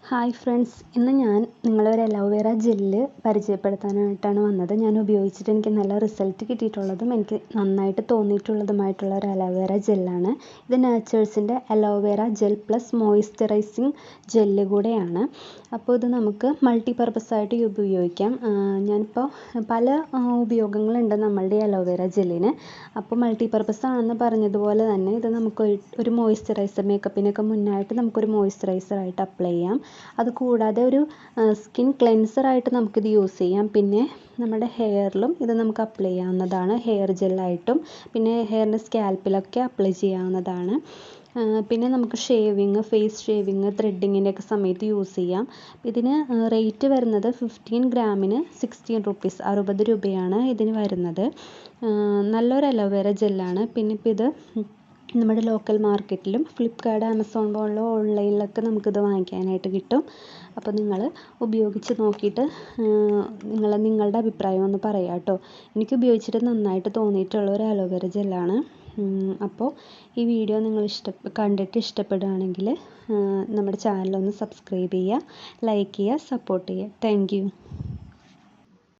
Hi friends, ഇന്ന് ഞാൻ നിങ്ങളെ ഒരു അലോവേറ ജെല്ല് പരിചയപ്പെടുത്താനായിട്ടാണ് വന്നത്. ഞാൻ ഉപയോഗിച്ചിട്ട് എനിക്ക് നല്ല റിസൾട്ട് കിട്ടിയിട്ടുള്ളതും എനിക്ക് നന്നായിട്ട് തോന്നിയിട്ടുള്ളതുമായിട്ടുള്ള ഒരു അലോവേറ ജെല്ലാണ്. ഇത് നേച്ചേഴ്സിൻ്റെ aloe vera gel plus moisturising gel കൂടെയാണ്. അപ്പോൾ ഇത് നമുക്ക് മൾട്ടി പർപ്പസ് ആയിട്ട് ഉപയോഗിക്കാം. ഞാനിപ്പോൾ പല ഉപയോഗങ്ങളുണ്ട് നമ്മളുടെ അലോവേറ ജെല്ലിന്. അപ്പോൾ മൾട്ടി പർപ്പസ് ആണെന്ന് പറഞ്ഞതുപോലെ തന്നെ ഇത് നമുക്ക് ഒരു മോയ്സ്ചറൈസർ, മേക്കപ്പിനൊക്കെ മുന്നായിട്ട് നമുക്കൊരു മോയ്സ്ചറൈസറായിട്ട് അപ്ലൈ ചെയ്യാം. അതുകൂടാതെ ഒരു സ്കിൻ ക്ലെൻസറായിട്ട് നമുക്കിത് യൂസ് ചെയ്യാം. പിന്നെ നമ്മുടെ ഹെയറിലും ഇത് നമുക്ക് അപ്ലൈ ചെയ്യാവുന്നതാണ്. ഹെയർ ജെല്ലായിട്ടും പിന്നെ ഹെയറിൻ്റെ സ്കാൽപ്പിലൊക്കെ അപ്ലൈ ചെയ്യാവുന്നതാണ്. പിന്നെ നമുക്ക് ഫേസ് ഷേവിങ്, ത്രെഡിങ്ങിൻ്റെ ഒക്കെ സമയത്ത് യൂസ് ചെയ്യാം. ഇതിന് റേറ്റ് വരുന്നത് 15 ഗ്രാമിന് 16 റുപ്പീസ്, 60 രൂപയാണ് ഇതിന് വരുന്നത്. നല്ലൊരു അലോവേറ ജെല്ലാണ്. പിന്നെ ഇപ്പോൾ ഇത് നമ്മുടെ ലോക്കൽ മാർക്കറ്റിലും ഫ്ലിപ്കാർട്ട്, ആമസോൺ പോലുള്ള ഓൺലൈനിലൊക്കെ നമുക്കിത് വാങ്ങിക്കാനായിട്ട് കിട്ടും. അപ്പോൾ നിങ്ങൾ ഉപയോഗിച്ച് നോക്കിയിട്ട് നിങ്ങളുടെ അഭിപ്രായം ഒന്ന് പറയാം കേട്ടോ. എനിക്ക് ഉപയോഗിച്ചിട്ട് നന്നായിട്ട് തോന്നിയിട്ടുള്ള ഒരു അലോവേറ ജെല്ലാണ്. അപ്പോൾ ഈ വീഡിയോ നിങ്ങൾ കണ്ടിട്ട് ഇഷ്ടപ്പെടുകയാണെങ്കിൽ നമ്മുടെ ചാനലൊന്ന് സബ്സ്ക്രൈബ് ചെയ്യുക, ലൈക്ക് ചെയ്യുക, സപ്പോർട്ട് ചെയ്യുക. Thank you.